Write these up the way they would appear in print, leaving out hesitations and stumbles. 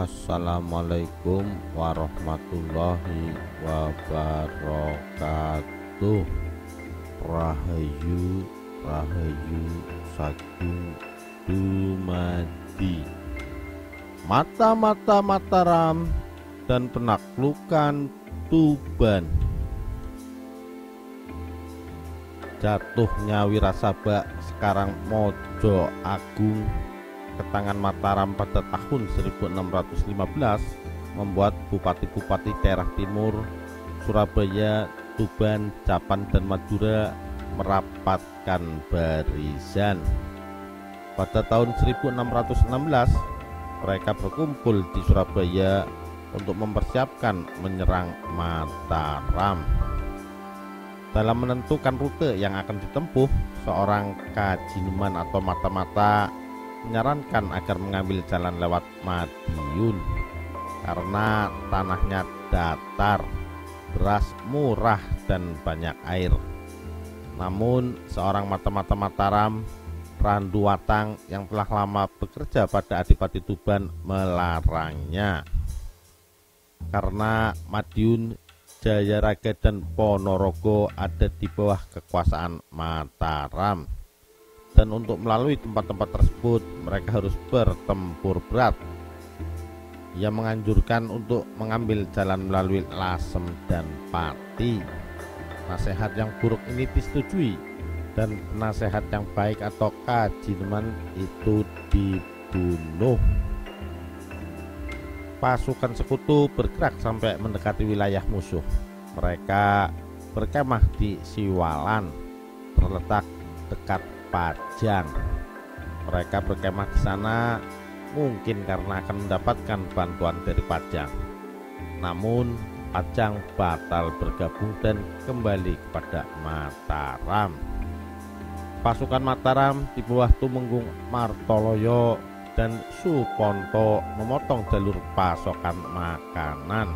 Assalamualaikum warahmatullahi wabarakatuh. Rahayu Rahayu saking dumadi mata-mata Mataram dan penaklukan Tuban. Jatuhnya Wirasaba sekarang Mojo Agung ke tangan Mataram pada tahun 1615 membuat bupati-bupati daerah timur Surabaya, Tuban, Capan, dan Madura merapatkan barisan. Pada tahun 1616 mereka berkumpul di Surabaya untuk mempersiapkan menyerang Mataram. Dalam menentukan rute yang akan ditempuh, seorang Kajinuman atau mata-mata menyarankan agar mengambil jalan lewat Madiun karena tanahnya datar, beras murah, dan banyak air. Namun seorang mata-mata Mataram, Randu Watang, yang telah lama bekerja pada Adipati Tuban, melarangnya karena Madiun, Jayaraga, dan Ponorogo ada di bawah kekuasaan Mataram. Dan untuk melalui tempat-tempat tersebut mereka harus bertempur berat. Ia menganjurkan untuk mengambil jalan melalui Lasem dan Pati. Nasihat yang buruk ini disetujui dan penasehat yang baik atau Kajinuman itu dibunuh. Pasukan sekutu bergerak sampai mendekati wilayah musuh. Mereka berkemah di Siwalan, terletak dekat Pajang. Mereka berkemah di sana mungkin karena akan mendapatkan bantuan dari Pajang. Namun Pajang batal bergabung dan kembali kepada Mataram. Pasukan Mataram di bawah Tumenggung Martoloyo dan Suponto memotong jalur pasokan makanan.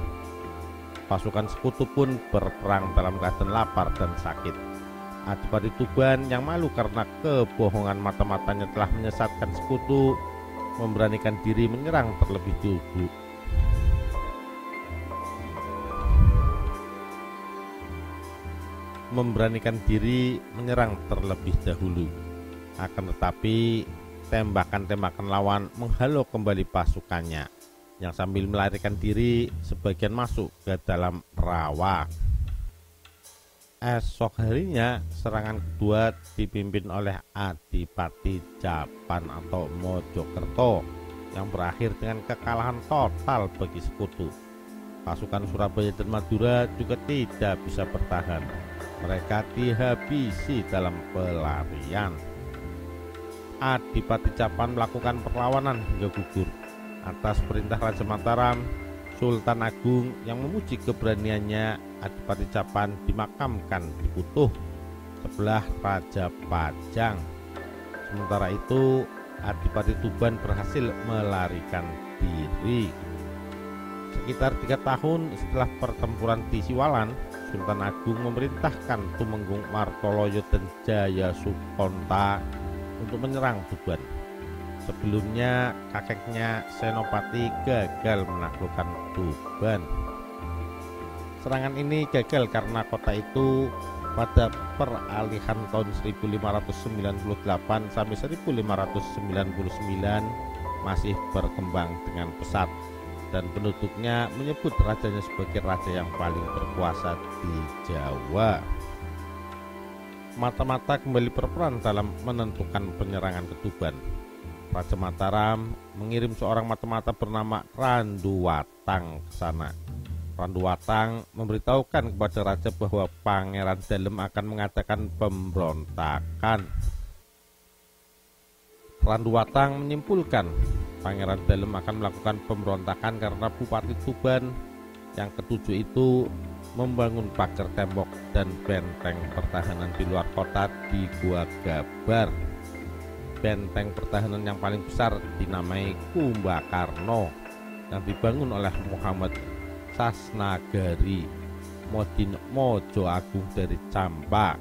Pasukan sekutu pun berperang dalam keadaan lapar dan sakit. Adipati Tuban yang malu karena kebohongan mata-matanya telah menyesatkan sekutu memberanikan diri menyerang terlebih dulu. Akan tetapi tembakan-tembakan lawan menghalau kembali pasukannya yang sambil melarikan diri sebagian masuk ke dalam rawa. Esok harinya serangan kedua dipimpin oleh Adipati Capan atau Mojokerto yang berakhir dengan kekalahan total bagi sekutu. Pasukan Surabaya dan Madura juga tidak bisa bertahan. Mereka dihabisi dalam pelarian. Adipati Capan melakukan perlawanan hingga gugur. Atas perintah Raja Mataram, Sultan Agung yang memuji keberaniannya, Adipati Capan dimakamkan di Putuh sebelah Raja Pajang. Sementara itu Adipati Tuban berhasil melarikan diri. Sekitar 3 tahun setelah pertempuran di Siwalan, Sultan Agung memerintahkan Tumenggung Martoloyo dan Jaya Sukonta untuk menyerang Tuban. Sebelumnya kakeknya Senopati gagal menaklukkan Tuban. Serangan ini gagal karena kota itu pada peralihan tahun 1598 sampai 1599 masih berkembang dengan pesat dan penduduknya menyebut rajanya sebagai raja yang paling berkuasa di Jawa. Mata-mata kembali berperan dalam menentukan penyerangan ke Tuban. Raja Mataram mengirim seorang mata-mata bernama Randu Watang ke sana. Randu Watang memberitahukan kepada raja bahwa Pangeran Dalem akan mengadakan pemberontakan. Randu Watang menyimpulkan Pangeran Dalem akan melakukan pemberontakan karena Bupati Tuban yang ketujuh itu membangun pagar tembok dan benteng pertahanan di luar kota di Gua Gabar. Benteng pertahanan yang paling besar dinamai Kumbakarno yang dibangun oleh Muhammad Sasnagari Modin Mojo Agung dari Campa.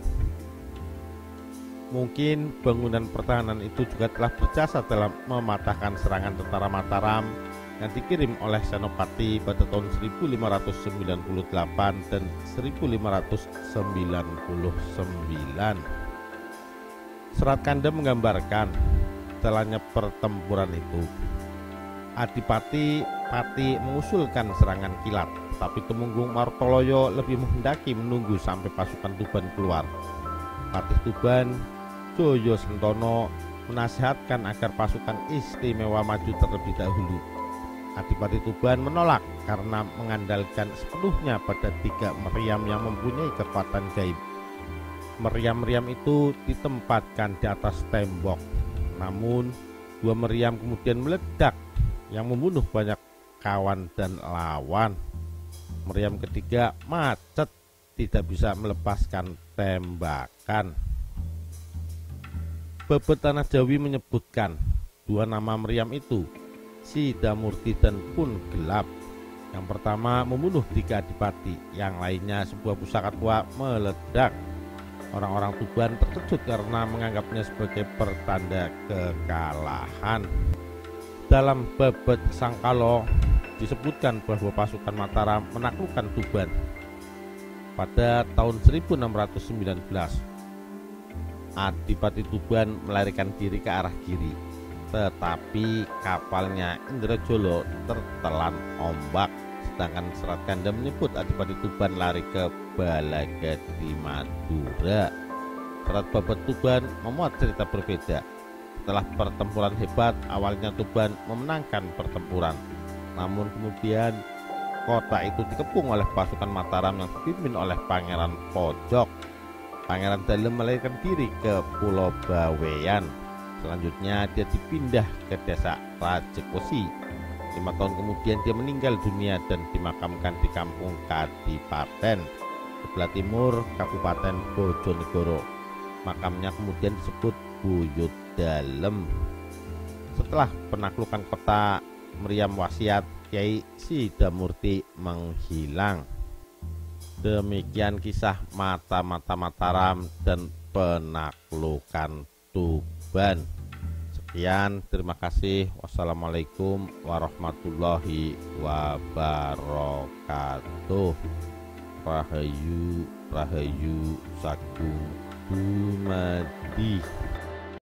Mungkin bangunan pertahanan itu juga telah berjasa dalam mematahkan serangan tentara Mataram yang dikirim oleh Senopati pada tahun 1598 dan 1599. Serat Kanda menggambarkan jalannya pertempuran itu. Adipati Pati mengusulkan serangan kilat, tapi Temunggung Martoloyo lebih menghendaki menunggu sampai pasukan Tuban keluar. Patih Tuban Joyo Sentono menasihatkan agar pasukan istimewa maju terlebih dahulu. Adipati Tuban menolak karena mengandalkan sepenuhnya pada 3 meriam yang mempunyai kekuatan gaib. Meriam-meriam itu ditempatkan di atas tembok, namun 2 meriam kemudian meledak yang membunuh banyak kawan dan lawan. Meriam ketiga macet, tidak bisa melepaskan tembakan. Bebet Tanah Jawi menyebutkan 2 nama meriam itu, Sidamurti dan Pun Gelap. Yang pertama membunuh 3 adipati, yang lainnya sebuah pusaka tua meledak. Orang-orang Tuban terkejut karena menganggapnya sebagai pertanda kekalahan. Dalam Babet Sangkalo disebutkan bahwa pasukan Mataram menaklukkan Tuban pada tahun 1619. Adipati Tuban melarikan diri ke arah kiri, tetapi kapalnya Indrajolo tertelan ombak. Sedangkan Serat Kanda menyebut Adipati Tuban lari ke Balagadi Madura. Serat Babet Tuban memuat cerita berbeda. Setelah pertempuran hebat, awalnya Tuban memenangkan pertempuran, namun kemudian kota itu dikepung oleh pasukan Mataram yang dipimpin oleh Pangeran Pojok. Pangeran Dalem melarikan diri ke Pulau Bawean. Selanjutnya dia dipindah ke desa Rajekosi. 5 tahun kemudian dia meninggal dunia dan dimakamkan di kampung Kadipaten, sebelah timur Kabupaten Bojonegoro. Makamnya kemudian disebut Buyut Dalem. Setelah penaklukan kota meriam wasiat, Kiai Sidamurti menghilang. Demikian kisah mata-mata Mataram dan penaklukan Tuban. Sekian, terima kasih. Wassalamualaikum warahmatullahi wabarakatuh. Rahayu, Rahayu, Sagung Dumadi.